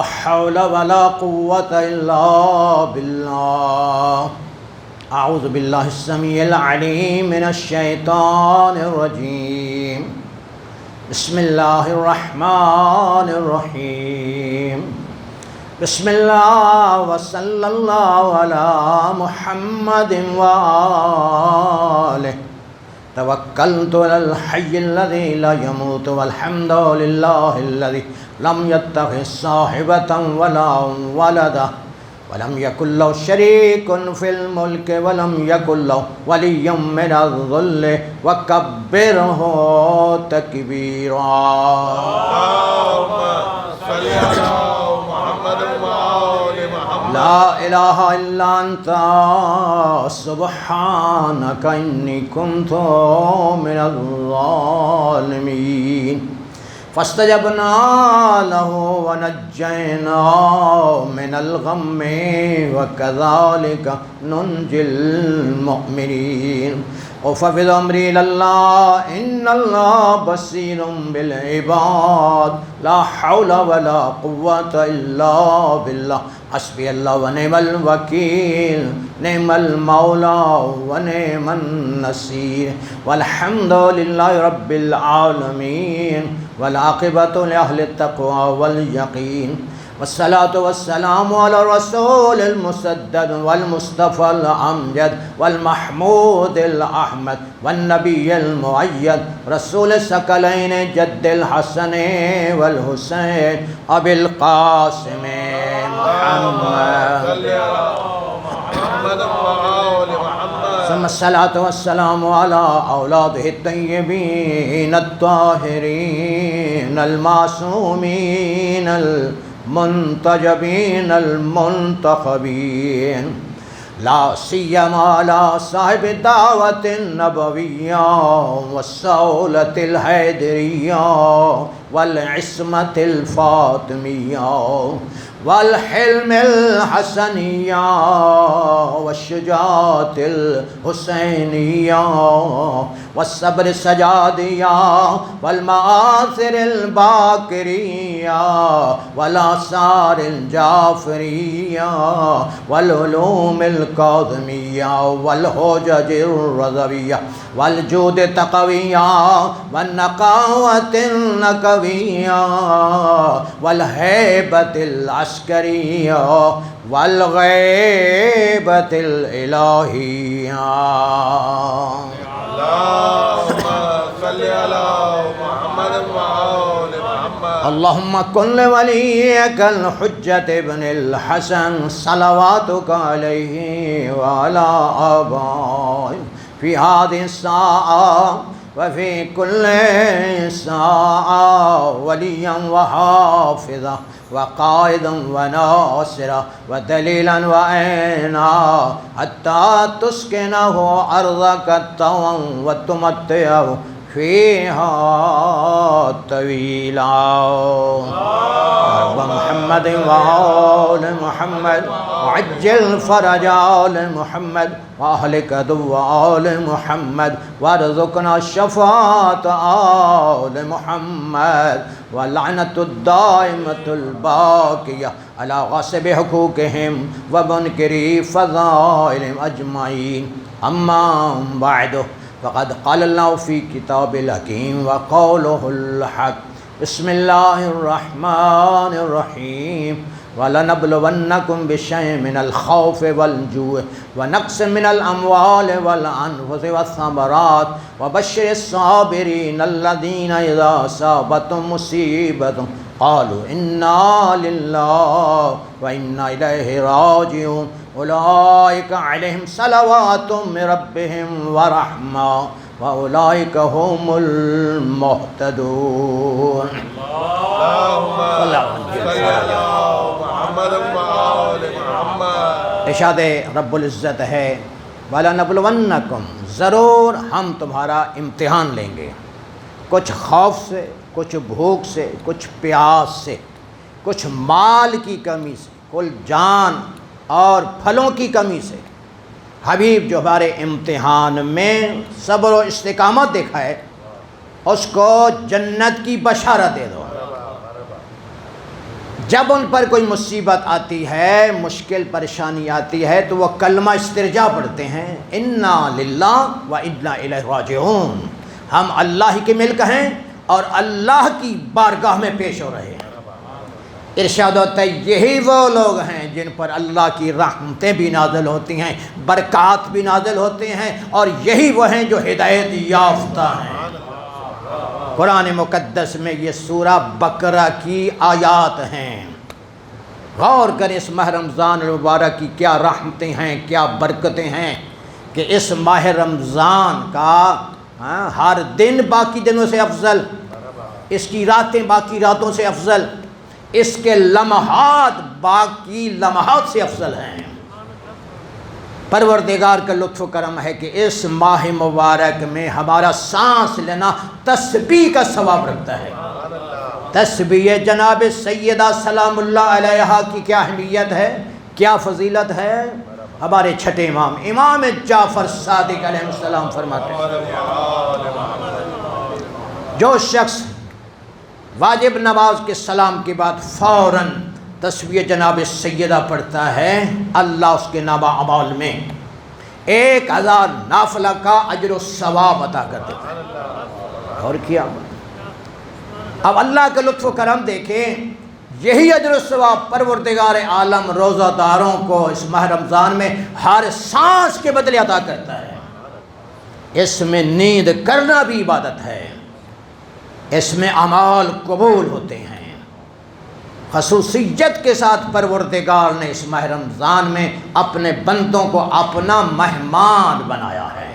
حول ولا قوة إلا بالله. أعوذ بالله السميع العليم من الشيطان الرجيم. بسم الله الرحمن الرحيم. بسم الله وصلى الله على محمد وآله. توكلت على الحي الذي لا يموت والحمد لله الذي لم يتخذ صاحبة ولا ولدا ولم يكن له شريك في الملك ولم يكن له ولي من الذل وكبره تكبيرا. اللهم صل على محمد وآل محمد. لا إله إلا أنت سبحانك إني كنت من الظالمين. فاستجبنا له ونجيناه من الغم وكذلك ننجي المؤمنين. وفوض أمري إلى الله إن الله بصير بالعباد. لا حول ولا قوة إلا بالله. حسبي الله ونعم الوكيل. نعم المولى ونعم النصير. والحمد لله رب العالمين والعاقبة لأهل التقوى واليقين. والصلاة والسلام على الرسول المسدد والمصطفى الأمجد والمحمود الأحمد والنبي المؤيد رسول الثقلين جد الحسن والحسين أبي القاسم محمد. محمد وآل محمد. ثم الصلاة والسلام على أولاده الطيبين الطاهرين المعصومين المنتجبين المنتخبين. لا سيما على صاحب الدعوة النبوية والصولة الحيدرية والعصمة الفاطمية والحلم الحسنية والشجاعة الحسينية والصبر السجادية والمآثر الباكرية والآثار الجعفرية والعلوم الكاظمية والحجج الرضوية والجود التقوية والنقاوة النقوية والهيبة العسكرية والغيبة الإلهية. اللهم صل على محمد وآل محمد. اللهم كن لوليك الحجة ابن الحسن صلواتك عليه وعلى آبائه في هذه الساعة وفي كل ساعة وليا وحافظا وقائدا وناصرا ودليلا وعينا حتى تسكنه أرضك طوعا وتمتعه فيها طويلا. محمد وآل محمد وعجل فرج آل محمد وأهلك عدو آل محمد وارزقنا الشفاعة آل محمد واللعنة الدائمة الباقية على غاصب حقوقهم ومنكري فضائلهم أجمعين. أما بعد فقد قال الله في كتاب الحكيم وقوله الحق. بسم الله الرحمن الرحيم. وَلَنَبْلُوَنَّكُمْ بِشَيْءٍ مِنَ الْخَوْفِ وَالْجُوعِ وَنَقْصٍ مِنَ الْأَمْوَالِ وَالْأَنْفُسِ وَالثَّمَرَاتِ وَبَشِّرِ الصَّابِرِينَ الَّذِينَ إِذَا أَصَابَتْهُمْ مُصِيبَةٌ قَالُوا إِنَّا لِلَّهِ وَإِنَّا إِلَيْهِ رَاجِعُونَ أُولَئِكَ عَلَيْهِمْ صَلَوَاتٌ مِّن رَّبِّهِمْ وَرَحْمَةٌ وَأُولَئِكَ هُمُ المهتدون. اللهم صل على محمد وآل محمد. ارشاد رب العزت ہے وَلَنَبْلُوَنَّكُمْ، ضرور ہم تمہارا امتحان لیں گے، کچھ خوف سے، کچھ بھوک سے، کچھ پیاس سے، کچھ مال کی کمی سے، کل جان اور پھلوں کی کمی سے. حبیب جو ہمارے امتحان میں صبر و استقامت دکھائے اس کو جنت کی بشارت دے دو. جب ان پر کوئی مصیبت آتی ہے، مشکل پریشانی آتی ہے، تو وہ کلمہ استرجاع پڑھتے ہیں، انا للہ و انا الیہ راجعون، ہم اللہ ہی کے ملک ہیں اور اللہ کی بارگاہ میں پیش ہو رہے ہیں۔ ارشاد ہوتا ہے یہی وہ لوگ ہیں جن پر اللہ کی رحمتیں بھی نازل ہوتی ہیں، برکات بھی نازل ہوتے ہیں، اور یہی وہ ہیں جو ہدایت یافتہ ہیں۔ قرآن مقدس میں یہ سورہ بقرہ کی آیات ہیں۔ غور کریں اس ماہ رمضان المبارک کی کیا رحمتیں ہیں، کیا برکتیں ہیں، کہ اس ماہ رمضان کا ہر دن باقی دنوں سے افضل، اس کی راتیں باقی راتوں سے افضل، اس کے لمحات باقی لمحات سے افضل ہیں۔ پروردگار کا لطف و کرم ہے کہ اس ماہ مبارک میں ہمارا سانس لینا تسبیح کا ثواب رکھتا ہے۔ تسبیح جناب سیدہ سلام اللہ علیہا کی کیا اہمیت ہے، کیا فضیلت ہے۔ ہمارے چھٹے امام امام جعفر صادق علیہ السلام فرماتے ہیں جو شخص واجب نماز کے سلام کے بعد فوراً تسبیح جناب سیدہ پڑھتا ہے، اللہ اس کے نامہ اعمال میں 1000 نافلہ کا اجر و ثواب عطا کر دیتا ہے۔ اور کیا اب اللہ کا لطف و کرم دیکھیں، یہی اجر و ثواب پروردگار عالم روزہ داروں کو اس ماہ رمضان میں ہر سانس کے بدلے عطا کرتا ہے۔ اس میں نیند کرنا بھی عبادت ہے، اس میں اعمال قبول ہوتے ہیں۔ خصوصیت کے ساتھ پروردگار نے اس ماہ رمضان میں اپنے بندوں کو اپنا مہمان بنایا ہے،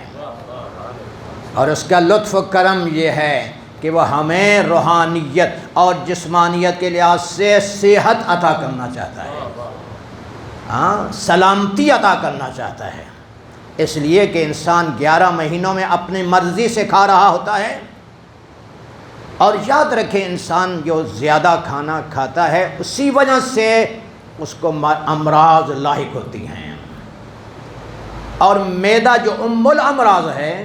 اور اس کا لطف و کرم یہ ہے کہ وہ ہمیں روحانیت اور جسمانیت کے لحاظ سے صحت عطا کرنا چاہتا ہے، سلامتی عطا کرنا چاہتا ہے، اس لیے کہ انسان 11 مہینوں میں اپنی مرضی سے کھا رہا ہوتا ہے، اور یاد رکھیں انسان جو زیادہ کھانا کھاتا ہے اسی وجہ سے اس کو امراض لاحق ہوتی ہیں، اور معدہ جو ام الامراض ہے،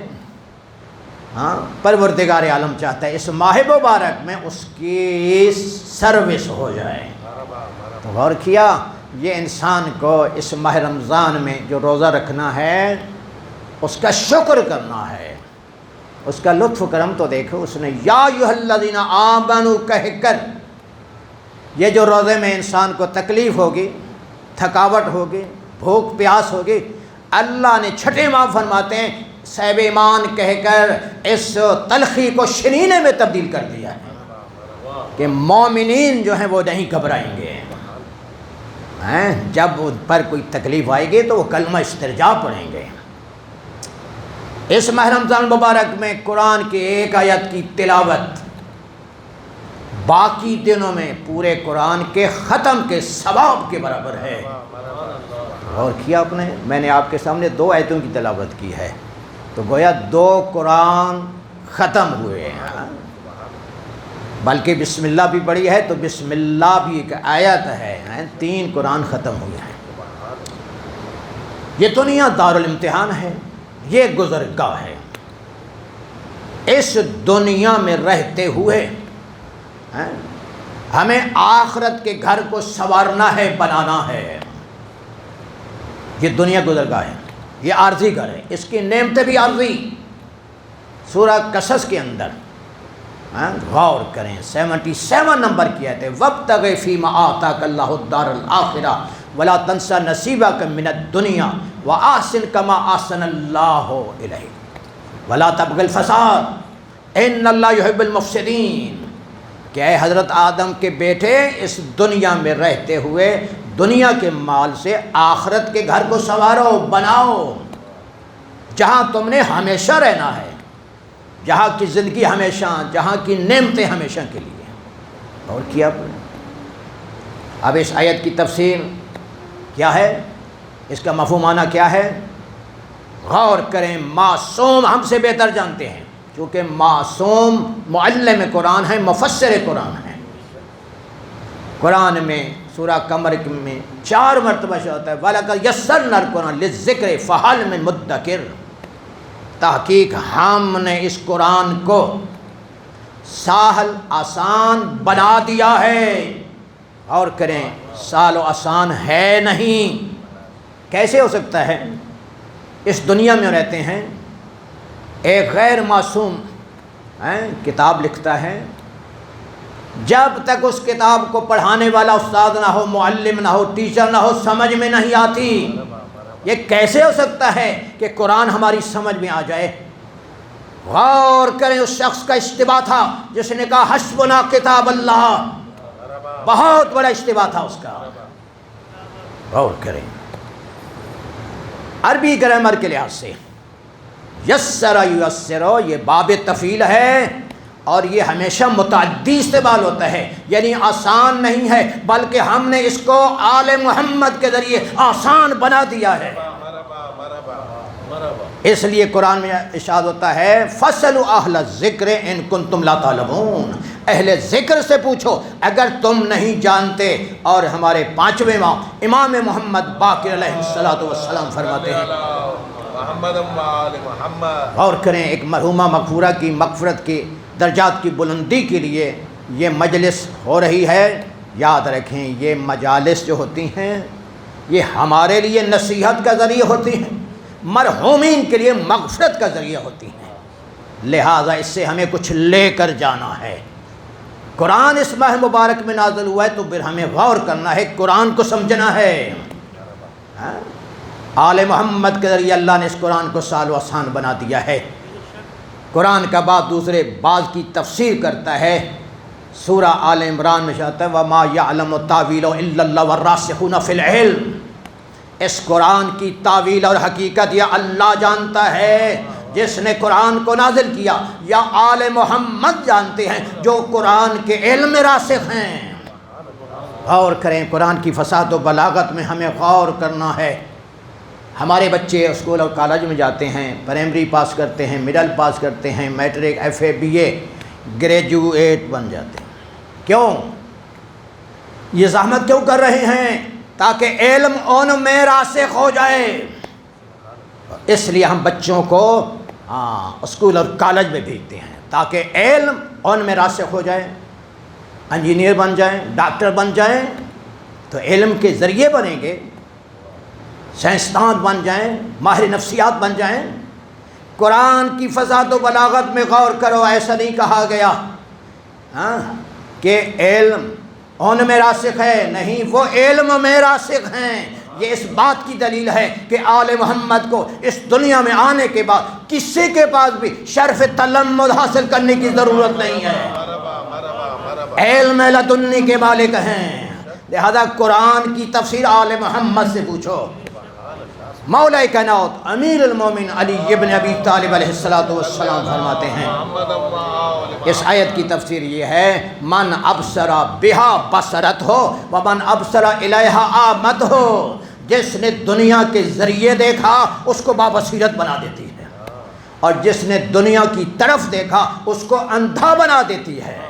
پروردگار عالم چاہتا ہے اس ماہ مبارک میں اس کی سروس ہو جائے۔ تو غور کیا، یہ انسان کو اس ماہ رمضان میں جو روزہ رکھنا ہے اس کا شکر کرنا ہے، اس کا لطف کرم تو دیکھو، اس نے یا ایھا الذین آمنوا کہہ کر، یہ جو روزے میں انسان کو تکلیف ہوگی، تھکاوٹ ہوگی، بھوک پیاس ہوگی، اللہ نے چھٹے امام فرماتے ہیں صاحب ایمان کہہ کر اس تلخی کو شنینے میں تبدیل کر دیا ہے کہ مومنین جو ہیں وہ نہیں گھبرائیں گے، جب ان پر کوئی تکلیف آئے گی تو وہ کلمہ استرجاع پڑھیں گے۔ اس ماہ رمضان مبارک میں قرآن کی ایک آیت کی تلاوت باقی دنوں میں پورے قرآن کے ختم کے ثواب کے برابر ہے۔ اور کیا آپ نے، میں نے آپ کے سامنے 2 آیتوں کی تلاوت کی ہے، تو گویا 2 قرآن ختم ہوئے ہیں، بلکہ بسم اللہ بھی پڑھی ہے تو بسم اللہ بھی ایک آیت ہے، 3 قرآن ختم ہوئے ہیں۔ یہ دنیا دارالامتحان ہے، یہ گزرگاہ ہے۔ اس دنیا میں رہتے ہوئے ہمیں آخرت کے گھر کو سنوارنا ہے، بنانا ہے۔ یہ دنیا گزرگاہ ہے، یہ عارضی گھر ہے، اس کی نعمتیں بھی عارضی۔ سورہ قصص کے اندر غور کریں، 77 نمبر کی آیت ہے، وابتغ فیما آتاک اللہ الدار الآخرہ ولا تنس نصیبک من الدنیا واحسن کما احسن اللہ الیک ولا تبغ الفساد ان اللہ یحب المفسدین، کہ اے حضرت آدم کے بیٹے اس دنیا میں رہتے ہوئے دنیا کے مال سے آخرت کے گھر کو سنوارو، بناؤ، جہاں تم نے ہمیشہ رہنا ہے، جہاں کی زندگی ہمیشہ، جہاں کی نعمتیں ہمیشہ کے لیے۔ اور کیا اب اس آیت کی تفسیر کیا ہے، اس کا مفہومانہ کیا ہے؟ غور کریں، معصوم ہم سے بہتر جانتے ہیں، کیونکہ معصوم معلم قرآن ہے، مفسر قرآن ہے۔ قرآن میں سورہ قمر میں 4 مرتبہ ہوتا ہے وَلَقَدْ يَسَّرْنَا الْقُرْآنَ لِلذِّكْرِ فَهَلْ مِن مُدَّكِرٍ، تحقیق ہم نے اس قرآن کو سہل آسان بنا دیا ہے، اور کریں، سال و آسان ہے نہیں۔ کیسے ہو سکتا ہے؟ اس دنیا میں رہتے ہیں، ایک غیر معصوم کتاب لکھتا ہے، جب تک اس کتاب کو پڑھانے والا استاد نہ ہو، معلم نہ ہو، ٹیچر نہ ہو، سمجھ میں نہیں آتی۔ یہ کیسے ہو سکتا ہے کہ قرآن ہماری سمجھ میں آ جائے؟ غور کریں، اس شخص کا اشتباہ تھا جس نے کہا حسبنا کتاب اللہ، بہت بڑا اشتباہ تھا اس کا۔ غور کریں، عربی گرامر کے لحاظ سے یسر یسر، یہ باب تفعیل ہے اور یہ ہمیشہ متعدی استعمال ہوتا ہے، یعنی آسان نہیں ہے، بلکہ ہم نے اس کو آل محمد کے ذریعے آسان بنا دیا ہے۔ اس لیے قرآن میں ارشاد ہوتا ہے فَاسْأَلُوا أَهْلَ الذِّكْرِ إِن كُنتُمْ لَا تَعْلَمُونَ، اہل ذکر سے پوچھو اگر تم نہیں جانتے۔ اور ہمارے پانچویں امام محمد باقر علیہ السلام فرماتے ہیں، غور کریں، ایک مرحومہ مغفورہ کی مغفرت کی درجات کی بلندی کے لیے یہ مجلس ہو رہی ہے۔ یاد رکھیں، یہ مجالس جو ہوتی ہیں یہ ہمارے لیے نصیحت کا ذریعہ ہوتی ہیں، مرحومین کے لیے مغفرت کا ذریعہ ہوتی ہیں، لہٰذا اس سے ہمیں کچھ لے کر جانا ہے۔ قرآن اس ماہ مبارک میں نازل ہوا ہے تو پھر ہمیں غور کرنا ہے، قرآن کو سمجھنا ہے۔ آل محمد کے ذریعے اللہ نے اس قرآن کو سال و آسان بنا دیا ہے۔ قرآن کا بعد دوسرے بعض کی تفسیر کرتا ہے، سورہ آل عمران میں آتا ہے وَمَا يَعْلَمُ تَأْوِيلَهُ إِلَّا اللَّهُ وَالرَّاسِخُونَ فِي الْعِلْمِ، اس قرآن کی تعویل اور حقیقت یا اللہ جانتا ہے جس نے قرآن کو نازل کیا، یا آل محمد جانتے ہیں جو قرآن کے علم میں راسخ ہیں۔ غور کریں، قرآن کی فصاحت و بلاغت میں ہمیں غور کرنا ہے۔ ہمارے بچے اسکول اور کالج میں جاتے ہیں، پرائمری پاس کرتے ہیں، مڈل پاس کرتے ہیں، میٹرک، ایف اے، بی اے، گریجویٹ بن جاتے ہیں۔ کیوں یہ زحمت کیوں کر رہے ہیں؟ تاکہ علم ان میں راسخ ہو جائے۔ اس لیے ہم بچوں کو اسکول اور کالج میں بھیجتے ہیں تاکہ علم ان میں راسخ ہو جائے، انجینئر بن جائیں، ڈاکٹر بن جائیں تو علم کے ذریعے بنیں گے، سائنسدان بن جائیں، ماہر نفسیات بن جائیں۔ قرآن کی فصاحت و بلاغت میں غور کرو، ایسا نہیں کہا گیا کہ علم ان میں راسخ ہے، نہیں، وہ علم میں راسخ ہیں۔ یہ اس بات کی دلیل ہے کہ آل محمد کو اس دنیا میں آنے کے بعد کسی کے پاس بھی شرف تلمذ حاصل کرنے کی ضرورت نہیں ہے، علم لدنی کے مالک ہیں۔ لہذا قرآن کی تفسیر آل محمد سے پوچھو۔ مولا کائنات امیر المومن علی ابن ابی طالب علیہ السلام فرماتے ہیں، اس آیت کی تفسیر یہ ہے من ابصر بہا بصرت ہو ومن ابصر الیہا آمد ہو، جس نے دنیا کے ذریعے دیکھا اس کو بابصیرت بنا دیتی ہے، اور جس نے دنیا کی طرف دیکھا اس کو اندھا بنا دیتی ہے۔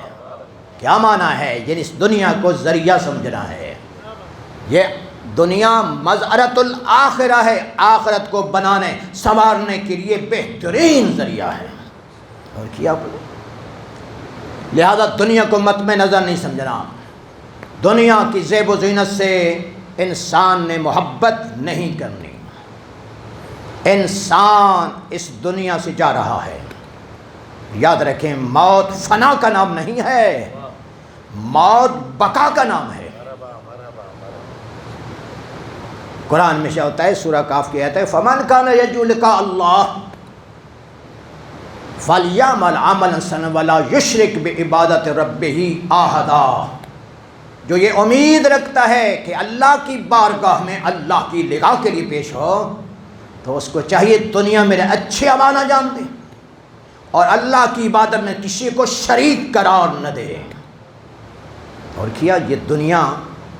کیا معنی ہے؟ یعنی اس دنیا کو ذریعہ سمجھنا ہے۔ یہ دنیا مظہرۃ الآخرہ ہے، آخرت کو بنانے سنوارنے کے لیے بہترین ذریعہ ہے۔ اور کیا بولے، لہذا دنیا کو مطمع نظر نہیں سمجھنا۔ دنیا کی زیب و زینت سے انسان نے محبت نہیں کرنی۔ انسان اس دنیا سے جا رہا ہے، یاد رکھیں موت فنا کا نام نہیں ہے، موت بقا کا نام ہے۔ قرآن میں کیا ہوتا ہے؟ سورہ کاف کی آیت ہے فمن کان یرجو لقاء اللہ فلیعمل عملا صالحا ولا یشرک بعبادۃ ربہ احدا، جو یہ امید رکھتا ہے کہ اللہ کی بارگاہ میں اللہ کی لقاء کے لیے پیش ہو تو اس کو چاہیے دنیا میں اچھے اعمال انجام دے اور اللہ کی عبادت میں کسی کو شریک قرار نہ دے۔ اور کیا، یہ دنیا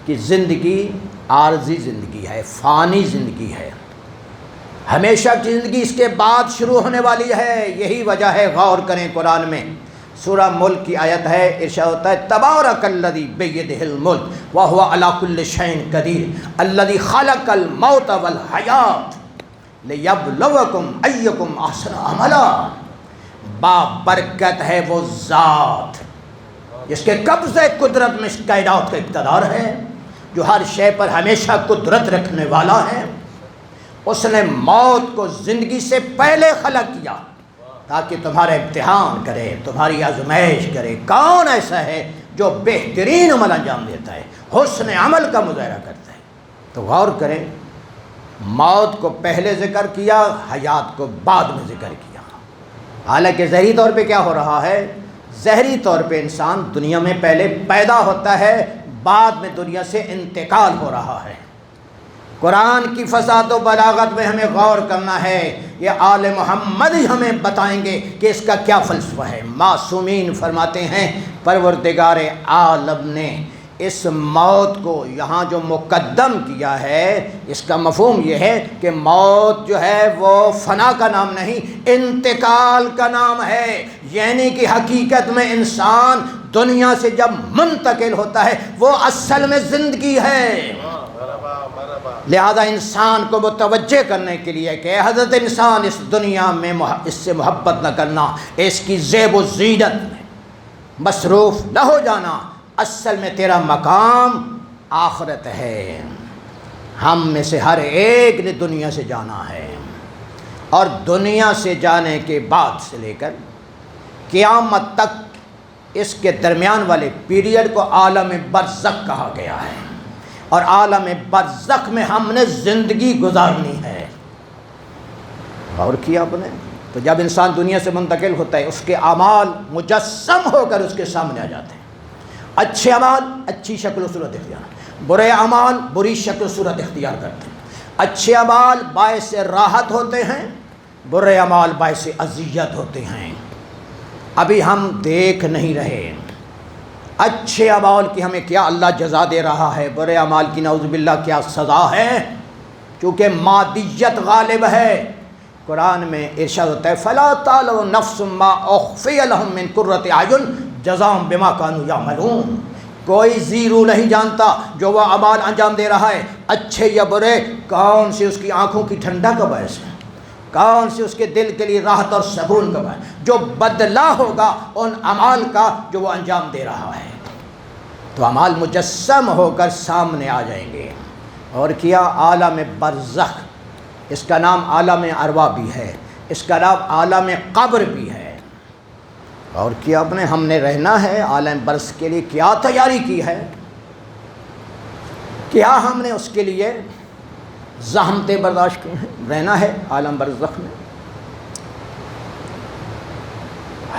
کی زندگی عارضی زندگی ہے، فانی زندگی ہے، ہمیشہ کی زندگی اس کے بعد شروع ہونے والی ہے۔ یہی وجہ ہے، غور کریں قرآن میں سورہ ملک کی آیت ہے، ارشاد ہوتا ہے تبارک الذی بیدہ الملک وہو علی کل شیء قدیر الذی خلق الموت والحیات لیبلوکم ایکم احسن عملا، با برکت ہے وہ ذات جس کے قبضے قدرت میں اس کائنات کا اقتدار ہے، جو ہر شے پر ہمیشہ قدرت رکھنے والا ہے، اس نے موت کو زندگی سے پہلے خلق کیا تاکہ تمہارا امتحان کرے، تمہاری آزمائش کرے۔ کون ایسا ہے جو بہترین عمل انجام دیتا ہے، حسن عمل کا مظاہرہ کرتا ہے؟ تو غور کریں، موت کو پہلے ذکر کیا، حیات کو بعد میں ذکر کیا۔ حالانکہ ظاہری طور پہ کیا ہو رہا ہے؟ ظاہری طور پہ انسان دنیا میں پہلے پیدا ہوتا ہے، بعد میں دنیا سے انتقال ہو رہا ہے۔ قرآن کی فصاحت و بلاغت میں ہمیں غور کرنا ہے، یہ آل محمد ہی ہمیں بتائیں گے کہ اس کا کیا فلسفہ ہے۔ معصومین فرماتے ہیں پروردگار عالم نے اس موت کو یہاں جو مقدم کیا ہے، اس کا مفہوم یہ ہے کہ موت جو ہے وہ فنا کا نام نہیں، انتقال کا نام ہے۔ یعنی کہ حقیقت میں انسان دنیا سے جب منتقل ہوتا ہے وہ اصل میں زندگی ہے۔ لہذا انسان کو متوجہ کرنے کے لیے کہ حضرت انسان اس دنیا میں اس سے محبت نہ کرنا، اس کی زیب و زینت میں مصروف نہ ہو جانا، اصل میں تیرا مقام آخرت ہے۔ ہم میں سے ہر ایک نے دنیا سے جانا ہے، اور دنیا سے جانے کے بعد سے لے کر قیامت تک اس کے درمیان والے پیریڈ کو عالم برزخ کہا گیا ہے، اور عالم برزخ میں ہم نے زندگی گزارنی ہے۔ غور کیا آپ نے؟ تو جب انسان دنیا سے منتقل ہوتا ہے، اس کے اعمال مجسم ہو کر اس کے سامنے آ جاتے ہیں۔ اچھے اعمال اچھی شکل و صورت اختیار، برے اعمال بری شکل و صورت اختیار کرتے ہیں۔ اچھے اعمال باعث راحت ہوتے ہیں، برے اعمال باعث اذیت ہوتے ہیں۔ ابھی ہم دیکھ نہیں رہے اچھے اعمال کی ہمیں کیا اللہ جزا دے رہا ہے، برے اعمال کی نعوذ باللہ کیا سزا ہے، چونکہ مادیت غالب ہے۔ قرآن میں ارشاد ہوتا ہے فَلَا تَعْلَمُ نَفْسٌ مَّا أُخْفِيَ لَهُم مِّن قُرَّةِ أَعْيُنٍ جَزَاءً بِمَا كَانُوا يَعْمَلُونَ۔ کوئی زیرو نہیں جانتا جو وہ اعمال انجام دے رہا ہے، اچھے یا برے، کون سی اس کی آنکھوں کی ٹھنڈا کا باعث ہے، کون سی اس کے دل کے لیے راحت اور سکون کا باعث، جو بدلہ ہوگا ان اعمال کا جو وہ انجام دے رہا ہے۔ تو اعمال مجسم ہو کر سامنے آ جائیں گے۔ اور کیا عالم برزخ، اس کا نام عالم ارواح بھی ہے، اس کا نام عالم قبر بھی ہے۔ اور کیا اپنے ہم نے رہنا ہے عالم برزخ کے لیے، کیا تیاری کی ہے، کیا ہم نے اس کے لیے زحمتیں برداشت کی ہیں؟ رہنا ہے عالم برزخ میں۔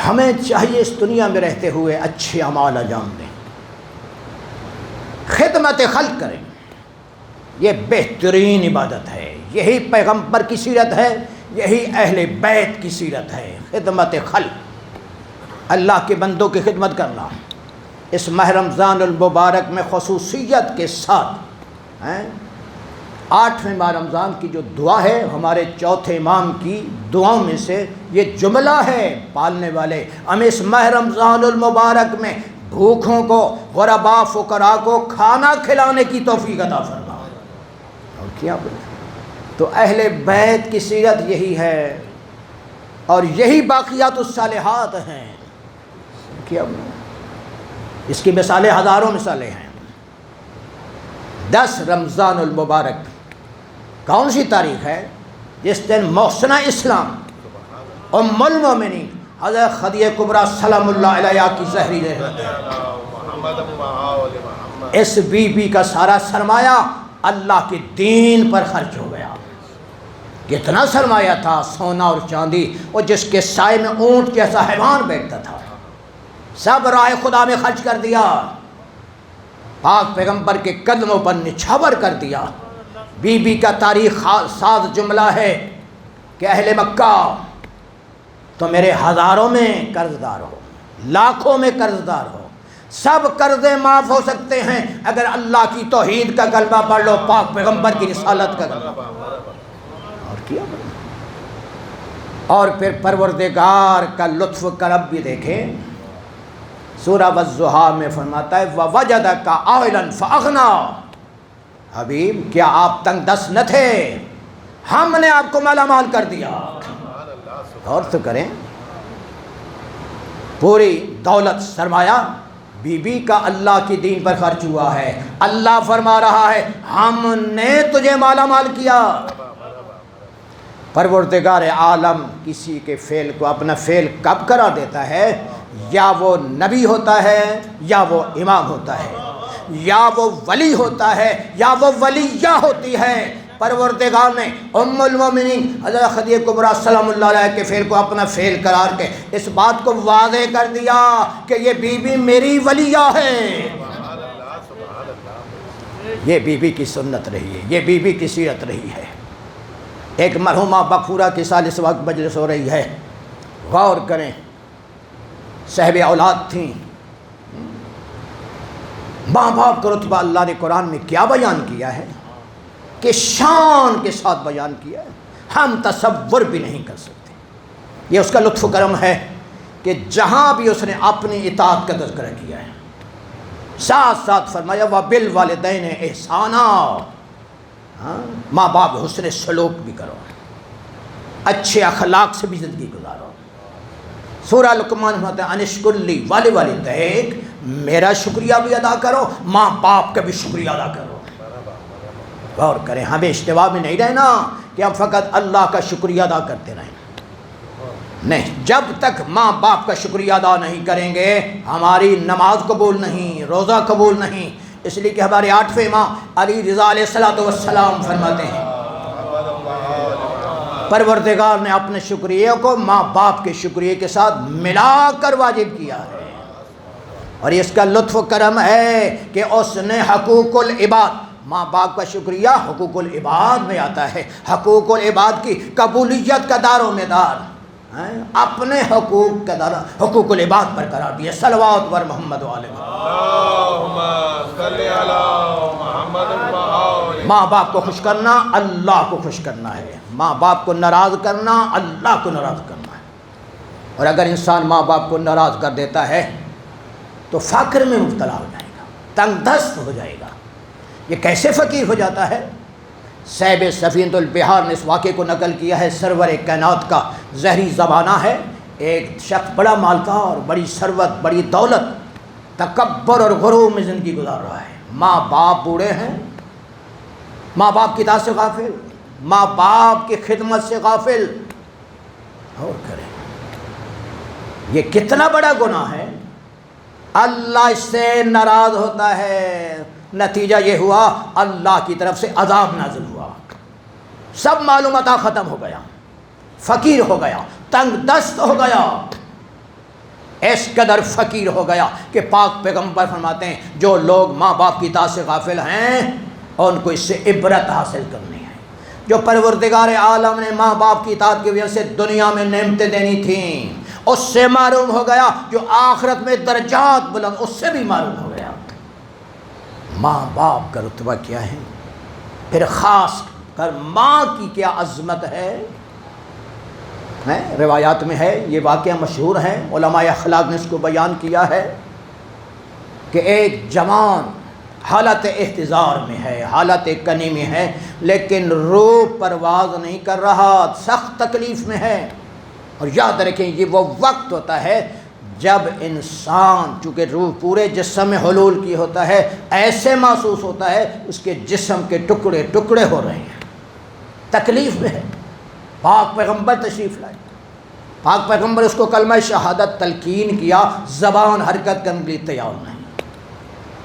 ہمیں چاہیے اس دنیا میں رہتے ہوئے اچھے اعمال انجام دیں، خدمت خلق کریں، یہ بہترین عبادت ہے، یہی پیغمبر کی سیرت ہے، یہی اہل بیت کی سیرت ہے۔ خدمت خلق، اللہ کے بندوں کی خدمت کرنا۔ اس ماہ رمضان المبارک میں خصوصیت کے ساتھ 8ویں ماہ رمضان کی جو دعا ہے، ہمارے چوتھے امام کی دعاؤں میں سے یہ جملہ ہے، پالنے والے ہمیں اس ماہ رمضان المبارک میں بھوکھوں کو، غرباء فقراء کو کھانا کھلانے کی توفیق عطا فرما۔ اور کیا بولے؟ تو اہل بیت کی سیرت یہی ہے، اور یہی باقیات الصالحات ہیں۔ کیا بولے؟ اس کی مثالیں ہزاروں مثالیں ہیں۔ 10 رمضان المبارک کون سی تاریخ ہے؟ جس دن محسنہ اسلام ام المومنین حضرت خدیجہ کبریٰ سلام اللہ علیہا کی زہری رحمت ہے، اس بی بی کا سارا سرمایہ اللہ کے دین پر خرچ ہو گیا۔ کتنا سرمایہ تھا، سونا اور چاندی، اور جس کے سائے میں اونٹ جیسا حیوان بیٹھتا تھا، سب راہ خدا میں خرچ کر دیا، پاک پیغمبر کے قدموں پر نچھاور کر دیا۔ بی بی کا تاریخ ساز جملہ ہے کہ اہل مکہ تو میرے ہزاروں میں قرض دار ہو، لاکھوں میں قرض دار ہو، سب قرضے معاف ہو سکتے ہیں اگر اللہ کی توحید کا کلمہ پڑھ لو، پاک پیغمبر کی رسالت کا کلمہ۔ اور کیا، اور پھر پروردگار کا لطف کرم بھی دیکھیں۔ سورہ والضحیٰ میں فرماتا ہے وَوَجَدَكَ عَائِلًا فَأَغْنَىٰ، حبیب کیا آپ تنگ دست نہ تھے، ہم نے آپ کو مالا مال کر دیا۔ غور تو کریں، پوری دولت سرمایہ بی بی کا اللہ کی دین پر خرچ ہوا ہے، اللہ فرما رہا ہے ہم نے تجھے مالا مال کیا۔ پروردگار عالم کسی کے فعل کو اپنا فعل کب قرار دیتا ہے؟ یا وہ نبی ہوتا ہے یا وہ امام ہوتا ہے، یا وہ ولی ہوتا ہے یا وہ ولیہ ہوتی ہے۔ پروردگار نے ام المومنین حضرت خدیجہ کبریٰ سلام اللہ علیہ کے فعل کو اپنا فعل قرار کے اس بات کو واضح کر دیا کہ یہ بی بی میری ولیہ ہے۔ یہ بی بی کی سنت رہی ہے، یہ بی بی کی سیرت رہی ہے۔ ایک مرحومہ بکفورہ کے سال اس وقت مجلس ہو رہی ہے، غور کریں، صاحب اولاد تھیں، ماں باپ کا رتبہ اللہ نے قرآن میں کیا بیان کیا ہے کہ شان کے ساتھ بیان کیا ہے، ہم تصور بھی نہیں کر سکتے۔ یہ اس کا لطف و کرم ہے کہ جہاں بھی اس نے اپنی اطاعت کا تذکرہ کیا ہے ساتھ ساتھ فرمایا وَبِالْوَالِدَيْنِ إِحْسَانًا، ماں باپ حسن سلوک بھی کرو، اچھے اخلاق سے بھی زندگی گزارو۔ سورہ لقمان ہوتا ہے انشکر لی وَلِوَالِدَيْک، میرا شکریہ بھی ادا کرو، ماں باپ کا بھی شکریہ ادا کرو۔ غور کریں، ہمیں اشتباہ میں نہیں رہنا کہ ہم فقط اللہ کا شکریہ ادا کرتے رہیں، نہیں، جب تک ماں باپ کا شکریہ ادا نہیں کریں گے ہماری نماز قبول نہیں، روزہ قبول نہیں۔ اس لیے کہ ہمارے 8ویں امام علی رضا علیہ السلام فرماتے ہیں پروردگار نے اپنے شکریہ کو ماں باپ کے شکریہ کے ساتھ ملا کر واجب کیا ہے، اور اس کا لطف و کرم ہے کہ اس نے حقوق العباد، ماں باپ کا شکریہ حقوق العباد میں آتا ہے، حقوق العباد کی قبولیت کا دار و مدار اپنے حقوق کا دار حقوق العباد پر قرار دیا۔ صلوات ور محمد علیہ، اللہم صلی علی محمد۔ ماں باپ کو خوش کرنا اللہ کو خوش کرنا ہے، ماں باپ کو ناراض کرنا اللہ کو ناراض کرنا ہے، اور اگر انسان ماں باپ کو ناراض کر دیتا ہے تو فقر میں مبتلا ہو جائے گا، تنگ دست ہو جائے گا۔ یہ کیسے فقیر ہو جاتا ہے؟ صاحب سفینۃ البحار نے اس واقعے کو نقل کیا ہے، سرور کائنات کا ظہری زمانہ ہے، ایک شخص بڑا مالدار، بڑی ثروت، بڑی دولت، تکبر اور غرور میں زندگی گزار رہا ہے، ماں باپ بوڑھے ہیں، ماں باپ کی اطاعت سے غافل، ماں باپ کی خدمت سے غافل، اور کریں یہ کتنا بڑا گناہ ہے، اللہ اس سے ناراض ہوتا ہے، نتیجہ یہ ہوا اللہ کی طرف سے عذاب نازل ہوا، سب معلومات ختم ہو گیا، فقیر ہو گیا، تنگ دست ہو گیا، اس قدر فقیر ہو گیا کہ پاک پیغمبر فرماتے ہیں جو لوگ ماں باپ کی اطاعت سے غافل ہیں ان کو اس سے عبرت حاصل کرنی ہے۔ جو پروردگار عالم نے ماں باپ کی اطاعت کی وجہ سے دنیا میں نعمتیں دینی تھیں اس سے معلوم ہو گیا، جو آخرت میں درجات بلند اس سے بھی معلوم ہو گیا ماں باپ کا رتبہ کیا ہے، پھر خاص کر ماں کی کیا عظمت ہے۔ روایات میں ہے، یہ واقعہ مشہور ہے، علماء اخلاق نے اس کو بیان کیا ہے کہ ایک جوان حالت احتضار میں ہے، حالت کنی میں ہے، لیکن روح پرواز نہیں کر رہا، سخت تکلیف میں ہے، اور یاد رکھیں یہ وہ وقت ہوتا ہے جب انسان چونکہ روح پورے جسم میں حلول کی ہوتا ہے، ایسے محسوس ہوتا ہے اس کے جسم کے ٹکڑے ٹکڑے ہو رہے ہیں، تکلیف میں ہے۔ پاک پیغمبر تشریف لائے، پاک پیغمبر اس کو کلمہ شہادت تلقین کیا، زبان حرکت کرنے کے لیے تیار نہیں۔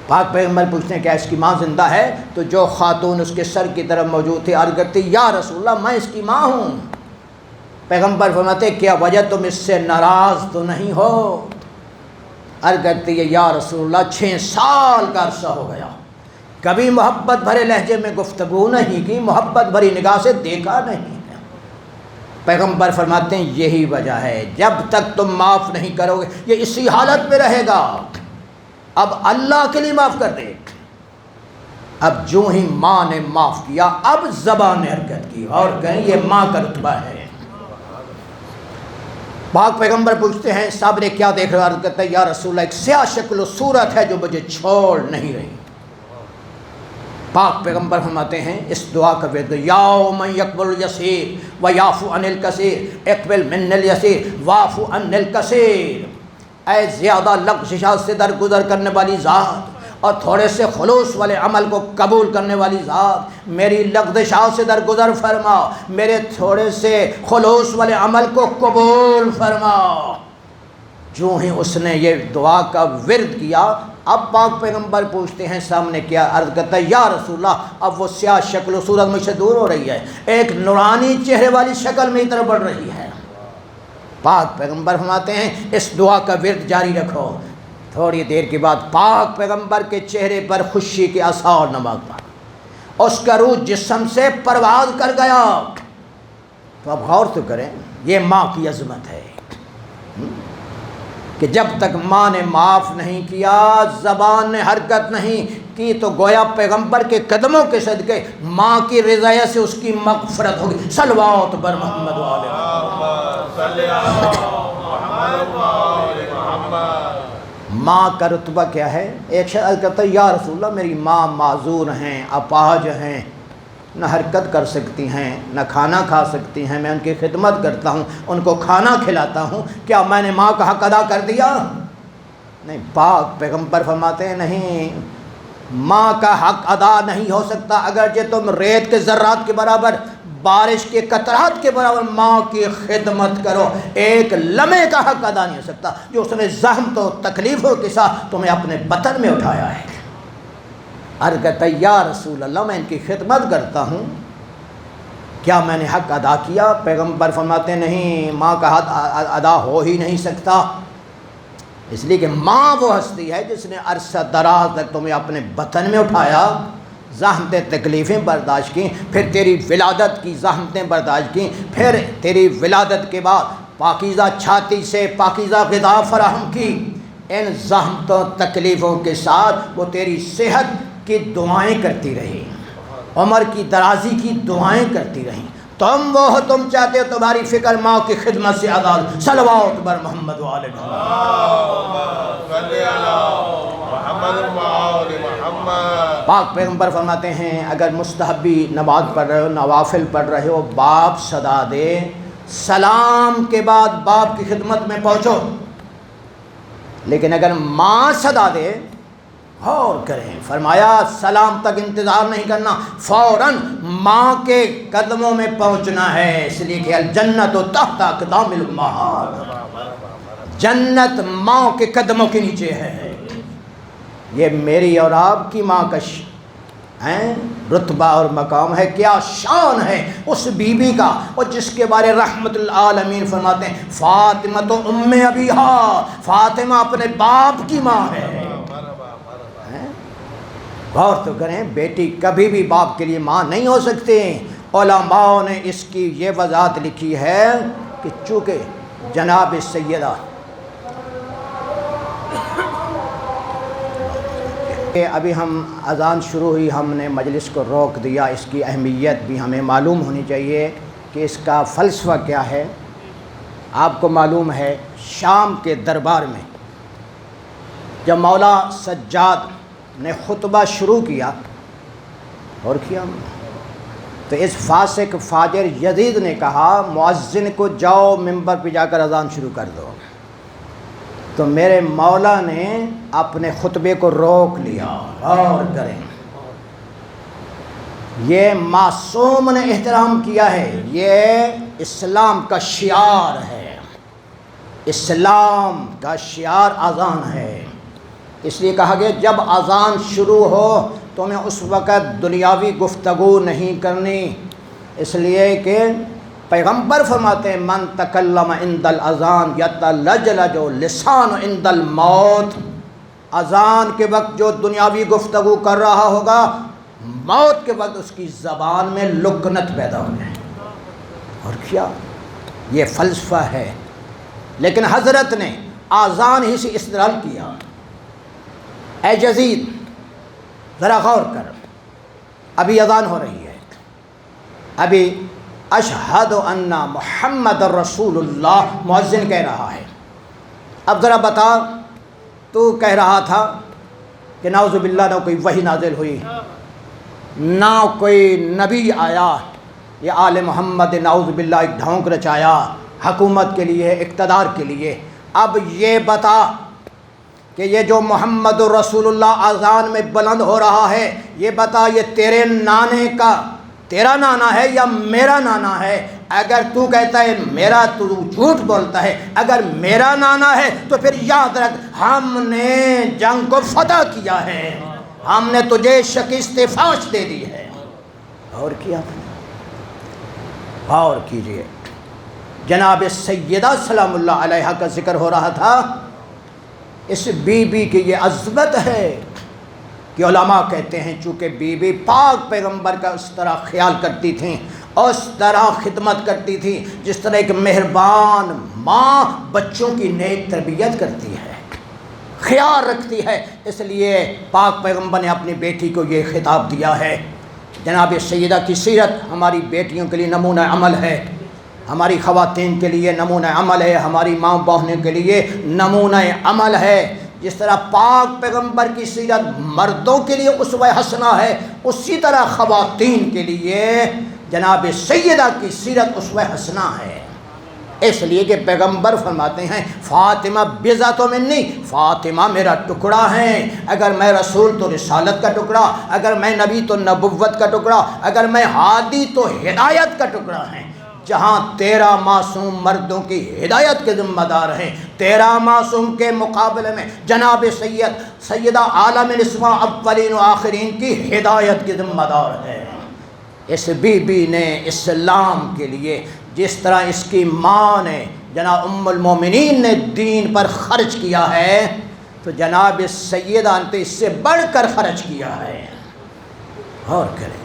پاک پیغمبر پوچھتے ہیں کہ اس کی ماں زندہ ہے؟ تو جو خاتون اس کے سر کی طرف موجود تھی عرض کرتی یا رسول اللہ میں اس کی ماں ہوں۔ پیغمبر فرماتے کیا وجہ تم اس سے ناراض تو نہیں ہو؟ عرض کرتی ہے یا رسول اللہ 6 سال کا عرصہ ہو گیا، کبھی محبت بھرے لہجے میں گفتگو نہیں کی، محبت بھری نگاہ سے دیکھا نہیں۔ پیغمبر فرماتے ہیں یہی وجہ ہے، جب تک تم معاف نہیں کرو گے یہ اسی حالت میں رہے گا، اب اللہ کے لیے معاف کر دے۔ اب جو ہی ماں نے معاف کیا اب زبان نے حرکت کی، اور کہیں یہ ماں کا رتبہ ہے۔ پاک پیغمبر پوچھتے ہیں صاحب نے کیا دیکھ رہا؟ عرض کرتا ہے یا رسول اللہ ایک سیاہ شکل و صورت ہے جو مجھے چھوڑ نہیں رہی۔ پاک پیغمبر فرماتے ہیں اس دعا کا ورد یوم یقبل الیسیر و یعفو عن الکثیر اقبل من الیسیر واعف عن الکثیر، اے زیادہ لغزشات سے درگزر کرنے والی ذات اور تھوڑے سے خلوص والے عمل کو قبول کرنے والی ذات، میری لغزشات سے درگزر فرما، میرے تھوڑے سے خلوص والے عمل کو قبول فرما۔ جو ہی اس نے یہ دعا کا ورد کیا، اب پاک پیغمبر پوچھتے ہیں سامنے کیا، عرض کرتا ہے یا رسول اللہ اب وہ سیاہ شکل و صورت مجھ سے دور ہو رہی ہے، ایک نورانی چہرے والی شکل میری طرف بڑھ رہی ہے۔ پاک پیغمبر فرماتے ہیں اس دعا کا ورد جاری رکھو۔ تھوڑی دیر کے بعد پاک پیغمبر کے چہرے پر خوشی کے آثار نمک پڑا، اس کا روح جسم سے پرواز کر گیا۔ تو اب غور تو کریں، یہ ماں کی عظمت ہے کہ جب تک ماں نے معاف نہیں کیا، زبان نے حرکت نہیں کی، تو گویا پیغمبر کے قدموں کے صدقے ماں کی رضایت سے اس کی مغفرت ہوگی۔ صلوات بر محمد و آل محمد۔ ماں کا رتبہ کیا ہے؟ ایک شخص کہتا ہے یا رسول اللہ میری ماں معذور ہیں، اپاہج ہیں، نہ حرکت کر سکتی ہیں، نہ کھانا کھا سکتی ہیں، میں ان کی خدمت کرتا ہوں، ان کو کھانا کھلاتا ہوں، کیا میں نے ماں کا حق ادا کر دیا؟ نہیں، پاک پیغمبر فرماتے ہیں نہیں، ماں کا حق ادا نہیں ہو سکتا اگرچہ تم ریت کے ذرات کے برابر، بارش کے قطرات کے برابر ماں کی خدمت کرو، ایک لمحے کا حق ادا نہیں ہو سکتا جو اس نے زحمت و تکلیفوں کے ساتھ تمہیں اپنے بطن میں اٹھایا ہے۔ عرض کرتا ہے یا رسول اللہ میں ان کی خدمت کرتا ہوں، کیا میں نے حق ادا کیا؟ پیغمبر فرماتے ہیں نہیں، ماں کا حق ادا ہو ہی نہیں سکتا، اس لیے کہ ماں وہ ہستی ہے جس نے عرصہ دراز تک تمہیں اپنے بطن میں اٹھایا، زحمتیں تکلیفیں برداشت کی، پھر تیری ولادت کی زحمتیں برداشت کی، پھر تیری ولادت کے بعد پاکیزہ چھاتی سے پاکیزہ غذا فراہم کی، ان زحمتوں تکلیفوں کے ساتھ وہ تیری صحت کی دعائیں کرتی رہی، عمر کی درازی کی دعائیں کرتی رہیں، تم وہ ہو، تم چاہتے ہو تمہاری فکر ماں کی خدمت سے آزاد۔ صلوات بر محمد و آل محمد۔ پاک پیغمبر فرماتے ہیں اگر مستحبی نماز پڑھ رہے ہو، نوافل پڑھ رہے ہو، باپ صدا دے، سلام کے بعد باپ کی خدمت میں پہنچو، لیکن اگر ماں صدا دے غور کریں، فرمایا سلام تک انتظار نہیں کرنا، فوراً ماں کے قدموں میں پہنچنا ہے، اس لیے کہ الجنت تحت اقدام الامہات، جنت ماں کے قدموں کے نیچے ہے۔ یہ میری اور آپ کی ماں کا رتبہ اور مقام ہے، کیا شان ہے اس بی بی کا، اور جس کے بارے رحمت العالمین فرماتے ہیں فاطمہ تو ام ابیہا، فاطمہ اپنے باپ کی ماں ہے۔ غور تو کریں، بیٹی کبھی بھی باپ کے لیے ماں نہیں ہو سکتی۔ علماء نے اس کی یہ وضاحت لکھی ہے کہ چونکہ جناب سیدہ ابھی ہم اذان شروع ہوئی، ہم نے مجلس کو روک دیا، اس کی اہمیت بھی ہمیں معلوم ہونی چاہیے کہ اس کا فلسفہ کیا ہے۔ آپ کو معلوم ہے شام کے دربار میں جب مولا سجاد نے خطبہ شروع کیا اور کیا تو اس فاسق فاجر یزید نے کہا مؤذن کو جاؤ ممبر پہ جا کر اذان شروع کر دو، تو میرے مولا نے اپنے خطبے کو روک لیا۔ غور کریں، یہ معصوم نے احترام کیا ہے، یہ اسلام کا شعار ہے، اسلام کا شعار اذان ہے، اس لیے کہا گیا جب اذان شروع ہو تمہیں اس وقت دنیاوی گفتگو نہیں کرنی، اس لیے کہ پیغمبر فرماتے ہیں من تکلم عند الاذان یتلجلج لسان عند الموت، اذان کے وقت جو دنیاوی گفتگو کر رہا ہوگا موت کے وقت اس کی زبان میں لکنت پیدا ہو جائے۔ اور کیا یہ فلسفہ ہے، لیکن حضرت نے اذان ہی سے استدلال کیا۔ اے یزید ذرا غور کر، ابھی اذان ہو رہی ہے، ابھی اشہد ان محمد رسول اللہ مؤذن کہہ رہا ہے، اب ذرا بتا تو کہہ رہا تھا کہ نعوذ باللہ نہ کوئی وحی نازل ہوئی، نہ کوئی نبی آیا، یہ آل محمد نعوذ باللہ ایک ڈھونک رچایا حکومت کے لیے، اقتدار کے لیے، اب یہ بتا کہ یہ جو محمد رسول اللہ اذان میں بلند ہو رہا ہے، یہ بتا یہ تیرے نانے کا، تیرا نانا ہے یا میرا نانا ہے؟ اگر تو کہتا ہے میرا، تو جھوٹ بولتا ہے۔ اگر میرا نانا ہے تو پھر یاد رکھ ہم نے جنگ کو فتح کیا ہے، ہم نے تجھے شکست فاش دے دی ہے۔ اور کیا غور کیجئے، جناب سیدہ سلام اللہ علیہا کا ذکر ہو رہا تھا۔ اس بی بی کی یہ عظمت ہے کہ علماء کہتے ہیں چونکہ بی بی پاک پیغمبر کا اس طرح خیال کرتی تھیں اور اس طرح خدمت کرتی تھی جس طرح ایک مہربان ماں بچوں کی نیک تربیت کرتی ہے، خیال رکھتی ہے، اس لیے پاک پیغمبر نے اپنی بیٹی کو یہ خطاب دیا ہے۔ جناب سیدہ کی سیرت ہماری بیٹیوں کے لیے نمونہ عمل ہے، ہماری خواتین کے لیے نمونہ عمل ہے، ہماری ماں بہنوں کے لیے نمونہ عمل ہے۔ جس طرح پاک پیغمبر کی سیرت مردوں کے لیے اسوہ حسنہ ہے، اسی طرح خواتین کے لیے جناب سیدہ کی سیرت اسوہ حسنہ ہے۔ اس لیے کہ پیغمبر فرماتے ہیں فاطمہ بضعۃ منی، فاطمہ میرا ٹکڑا ہے۔ اگر میں رسول تو رسالت کا ٹکڑا، اگر میں نبی تو نبوت کا ٹکڑا، اگر میں ہادی تو ہدایت کا ٹکڑا ہے۔ جہاں 13 معصوم مردوں کی ہدایت کے ذمہ دار ہیں، 13 معصوم کے مقابلے میں جناب سیدہ عالم نسواں اولین و آخرین کی ہدایت کے ذمہ دار ہے۔ اس بی بی نے اسلام کے لیے جس طرح اس کی ماں نے جناب ام المومنین نے دین پر خرچ کیا ہے، تو جناب سیدہ نے اس سے بڑھ کر خرچ کیا ہے۔ اور کریں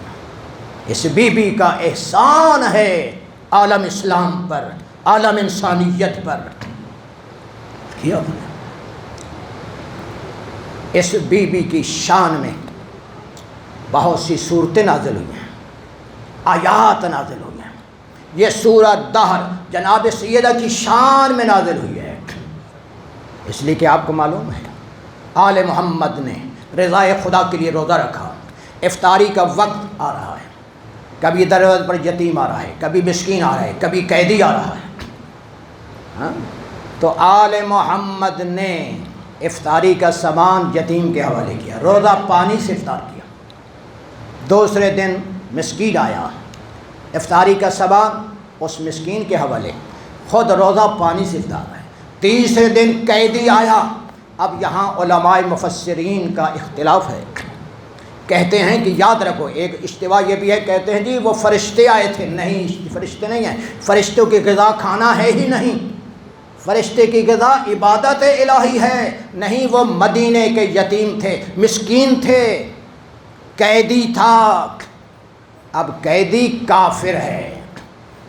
اس بی بی کا احسان ہے عالم اسلام پر، عالم انسانیت پر کیا۔ اس بی بی کی شان میں بہت سی صورتیں نازل ہوئی ہیں، آیات نازل ہوئی ہیں۔ یہ سورہ دہر جناب سیدہ کی شان میں نازل ہوئی ہے، اس لیے کہ آپ کو معلوم ہے آل محمد نے رضا خدا کے لیے روزہ رکھا، افطاری کا وقت آ رہا ہے، کبھی دروازے پر یتیم آ رہا ہے، کبھی مسکین آ رہا ہے، کبھی قیدی آ رہا ہے، تو آل محمد نے افطاری کا سامان یتیم کے حوالے کیا، روزہ پانی سے افطار کیا۔ دوسرے دن مسکین آیا، افطاری کا سامان اس مسکین کے حوالے، خود روزہ پانی سے افطار ہے۔ تیسرے دن قیدی آیا۔ اب یہاں علماء مفسرین کا اختلاف ہے، کہتے ہیں کہ یاد رکھو ایک اشتباہ یہ بھی ہے، کہتے ہیں جی وہ فرشتے آئے تھے، نہیں فرشتے نہیں ہیں، فرشتوں کی غذا کھانا ہے ہی نہیں، فرشتے کی غذا عبادت الہی ہے، نہیں وہ مدینے کے یتیم تھے، مسکین تھے، قیدی تھا۔ اب قیدی کافر ہے،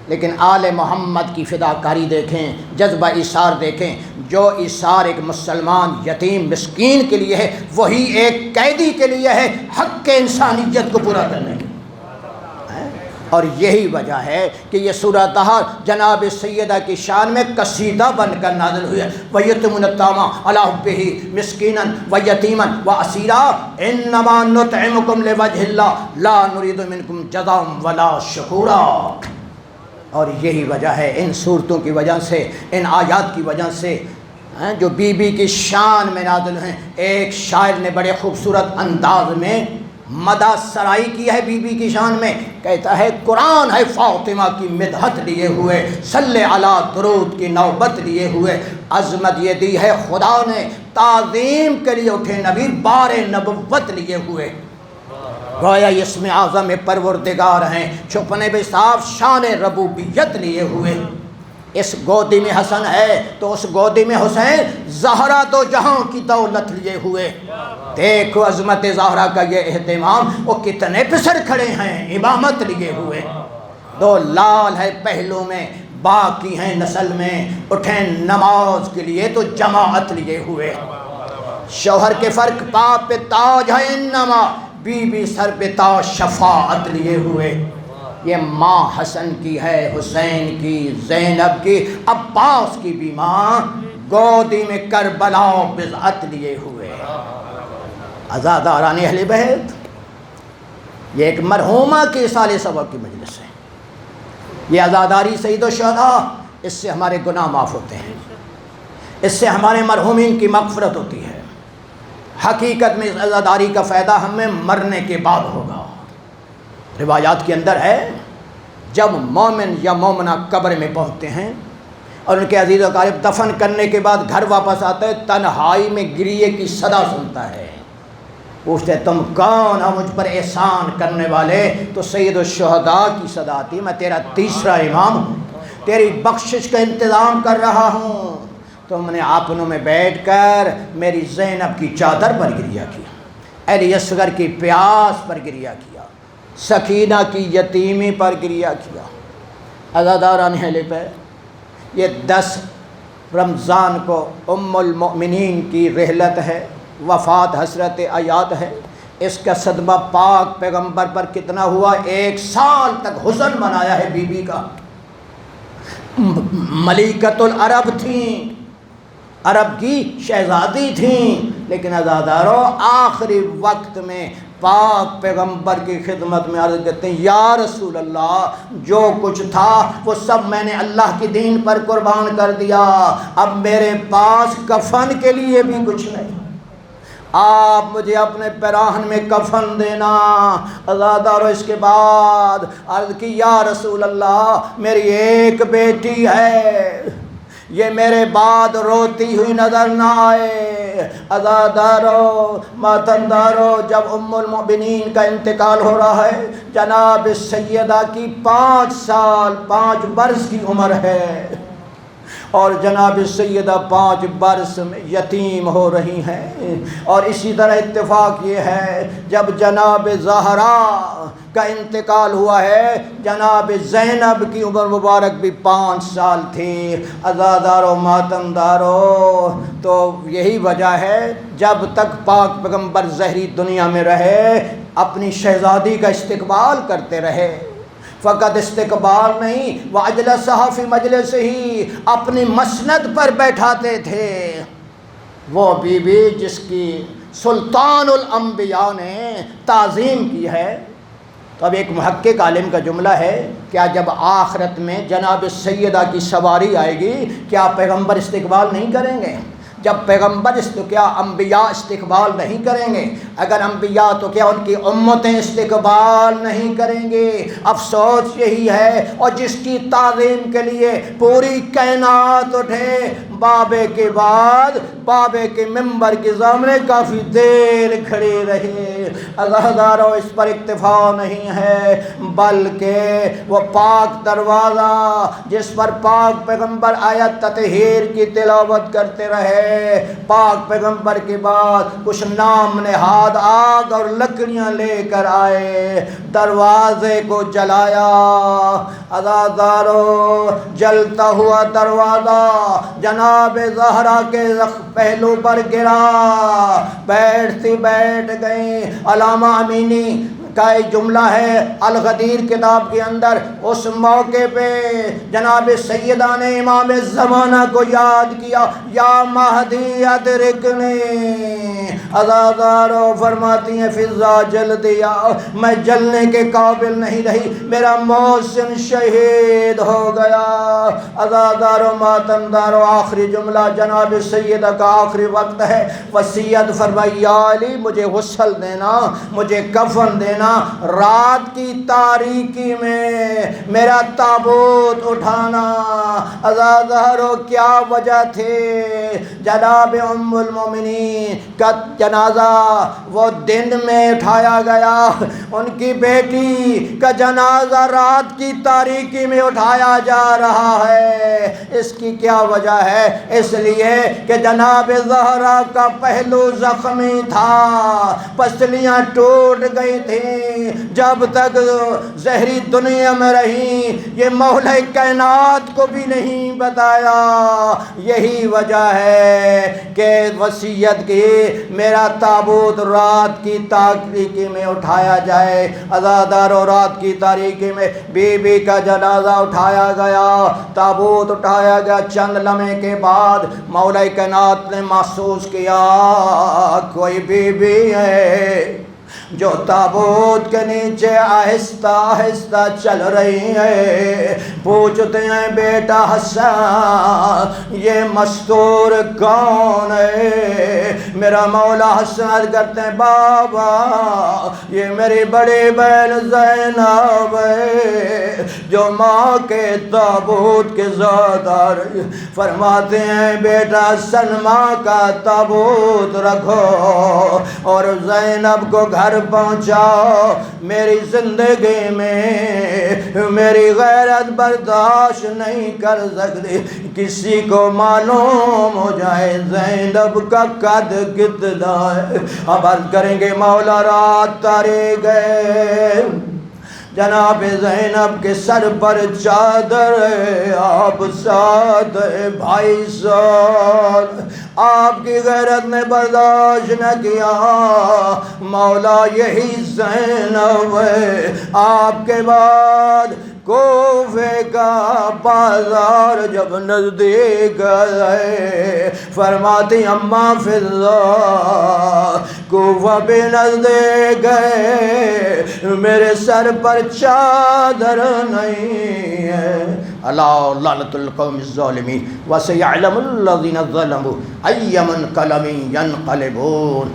لیکن آل محمد کی فداکاری دیکھیں، جذبہ ایثار دیکھیں، جو ایثار ایک مسلمان یتیم مسکین کے لیے ہے وہی ایک قیدی کے لیے ہے، حق انسانیت کو پورا کرنے کی۔ اور یہی وجہ ہے کہ یہ سورہ دہر جناب سیدہ کی شان میں قصیدہ بن کر نازل ہوئی ہے۔ وَيَتِمُونَ الطَّعَامَ عَلَىٰ حُبِّهِ مِسْكِینًا وَيَتِیمًا وَأَسِیرًا إِنَّمَا نُطْعِمُکُمْ لِوَجْهِ اللَّهِ لَا نُرِیدُ مِنکُمْ جَزَاءً وَلَا شُکُورًا۔ اور یہی وجہ ہے ان صورتوں کی وجہ سے، ان آیات کی وجہ سے جو بی بی کی شان میں نازل ہیں۔ ایک شاعر نے بڑے خوبصورت انداز میں مدح سرائی کی ہے بی بی کی شان میں، کہتا ہے قرآن ہے فاطمہ کی مدحت لیے ہوئے، صلی علی درود کی نوبت لیے ہوئے، عظمت یہ دی ہے خدا نے، تعظیم کے لیے اٹھے نبی بار نبوت لیے ہوئے، گویا اسم اعظم پروردگار ہیں، چھپنے بے صاف شان ربوبیت لیے ہوئے۔ اس گودی میں حسن ہے تو اس گودی میں حسین، زہرا دو جہاں کی دولت لیے ہوئے۔ دیکھو عظمت زہرا کا یہ اہتمام، وہ کتنے پسر کھڑے ہیں امامت لیے ہوئے، دو لال ہے پہلو میں باقی ہیں نسل میں، اٹھیں نماز کے لیے تو جماعت لیے ہوئے۔ شوہر کے فرق پا پہ تاج ہے انما، بی بی سر پہ تاج شفاعت لیے ہوئے۔ یہ ماں حسن کی ہے، حسین کی، زینب کی، عباس کی بھی ماں، گودی میں کربلا بضعت لیے ہوئے۔ عزاداران اہل بیت، یہ ایک مرحومہ کے اصال ثواب کی مجلس ہے۔ یہ عزاداری سید الشہداء، اس سے ہمارے گناہ معاف ہوتے ہیں۔ اس سے ہمارے مرحومین کی مغفرت ہوتی ہے۔ حقیقت میں اس عزاداری کا فائدہ ہمیں مرنے کے بعد ہوگا۔ روایات کے اندر ہے جب مومن یا مومنہ قبر میں پہنچتے ہیں اور ان کے عزیز و اقارب دفن کرنے کے بعد گھر واپس آتے ہیں، تنہائی میں گریے کی صدا سنتا ہے۔ پوچھتے تم کون ہو مجھ پر احسان کرنے والے؟ تو سید الشہداء کی صدا آتی، میں تیرا تیسرا امام ہوں، تیری بخشش کا انتظام کر رہا ہوں۔ تم نے آپنوں میں بیٹھ کر میری زینب کی چادر پر گریہ کیا، علی اصغر کی پیاس پر گریہ کیا، سکینہ کی یتیمی پر گریہ کیا۔ عزاداران اہل پہ یہ 10 رمضان کو ام المؤمنین کی رحلت ہے، وفات حسرت آیات ہے۔ اس کا صدمہ پاک پیغمبر پر کتنا ہوا؟ 1 سال تک حزن منایا ہے بی بی کا۔ ملکۃ العرب تھیں، عرب کی شہزادی تھیں، لیکن عزاداروں آخری وقت میں پاک پیغمبر کی خدمت میں عرض کرتے ہیں یا رسول اللہ، جو کچھ تھا وہ سب میں نے اللہ کی دین پر قربان کر دیا، اب میرے پاس کفن کے لیے بھی کچھ نہیں، آپ مجھے اپنے پیراہن میں کفن دینا۔ عزاداروں اس کے بعد عرض کی یا رسول اللہ، میری ایک بیٹی ہے، یہ میرے بعد روتی ہوئی نظر نہ آئے۔ عزاداروں ماتمداروں، جب ام المؤمنین کا انتقال ہو رہا ہے، جناب سیدہ کی 5 سال 5 برس کی عمر ہے، اور جناب سیدہ 5 برس میں یتیم ہو رہی ہیں۔ اور اسی طرح اتفاق یہ ہے جب جناب زہرا کا انتقال ہوا ہے، جناب زینب کی عمر مبارک بھی 5 سال تھی۔ عزاداروں ماتمداروں، تو یہی وجہ ہے جب تک پاک پیغمبر زہری دنیا میں رہے اپنی شہزادی کا استقبال کرتے رہے، فقط استقبال نہیں، وَأَجْلَسَهَا فِي مَجْلِسِهِ، اپنی مسند پر بیٹھاتے تھے۔ وہ بی بی جس کی سلطان الانبیاء نے تعظیم کی ہے۔ تو اب ایک محقق عالم کا جملہ ہے، کیا جب آخرت میں جناب سیدہ کی سواری آئے گی کیا پیغمبر استقبال نہیں کریں گے؟ جب پیغمبر کیا انبیاء استقبال نہیں کریں گے؟ اگر انبیاء تو کیا ان کی امتیں استقبال نہیں کریں گے؟ افسوس یہی ہے، اور جس کی تعظیم کے لیے پوری کائنات اٹھے، بابے کے بعد بابے کے ممبر کے سامنے کافی دیر کھڑے رہے۔ عزاداروں اس پر اکتفا نہیں ہے، بلکہ وہ پاک دروازہ جس پر پاک پیغمبر آیت تطہیر کی تلاوت کرتے رہے، پاک پیغمبر کے بعد کچھ نام نہاد آگ اور لکڑیاں لے کر آئے، دروازے کو جلایا۔ عزاداروں جلتا ہوا دروازہ جناب زہرا کے پہلو پر گرا، بیٹھ گئیں۔ علامہ امینی کا ایک جملہ ہے الغدیر کتاب کے اندر، اس موقع پہ جناب سیدہ نے امام زمانہ کو یاد کیا، یا مہدی ادرکنی۔ عزاداروں فرماتی ہیں فضا جل دیا، میں جلنے کے قابل نہیں رہی، میرا محسن شہید ہو گیا۔ عزاداروں ماتمداروں آخری جملہ جناب سیدہ کا آخری وقت ہے، وصیت فرمائی یا علی مجھے غسل دینا، مجھے کفن دینا، رات کی تاریکی میں میرا تابوت اٹھانا۔ عزاداروں کیا وجہ تھی؟ جناب ام المومنین کا جنازہ وہ دن میں اٹھایا گیا، ان کی بیٹی کا جنازہ رات کی تاریکی میں اٹھایا جا رہا ہے۔ اس کی کیا وجہ ہے؟ اس لیے کہ جناب زہرا کا پہلو زخمی تھا، پسلیاں ٹوٹ گئی تھیں، جب تک زہری دنیا میں رہی یہ مولا کائنات کو بھی نہیں بتایا۔ یہی وجہ ہے کہ وصیت کی میرا تابوت رات کی تاریکی میں اٹھایا جائے۔ عزاداروں رات کی تاریکی میں بی بی کا جنازہ اٹھایا گیا، تابوت اٹھایا گیا۔ چند لمحے کے بعد مولا کائنات نے محسوس کیا کوئی بی بی ہے، جو تابوت کے نیچے آہستہ آہستہ چل رہی ہے، پوچھتے ہیں بیٹا حسن یہ مستور کون ہے؟ میرا مولا حسن کرتے ہیں بابا یہ میری بڑی بہن زینب ہے جو ماں کے تابوت کے ساتھ آ رہی ہے۔ فرماتے ہیں بیٹا حسن ماں کا تابوت رکھو اور زینب کو گھر پہنچاؤ، میری زندگی میں میری غیرت برداشت نہیں کر سکتی کسی کو معلوم ہو جائے زینب کا قد کتنا ہے۔ اب عرض کریں گے مولا رات تاریک ہے، جناب زینب کے سر پر چادر ہے، آپ ساتھ ہے بھائی ساتھ، آپ کی غیرت نے برداشت نہ کیا، مولا یہی زینب ہے۔ آپ کے بعد کوفے کا بازار جب نزدیک ہے، فرماتی اماں فضا کوفہ بھی نزدیک ہے، میرے سر پر چادر نہیں ہے۔ الا لعنۃ القوم الظالمین وسيعلم الذين ظلموا أي منقلب ينقلبون۔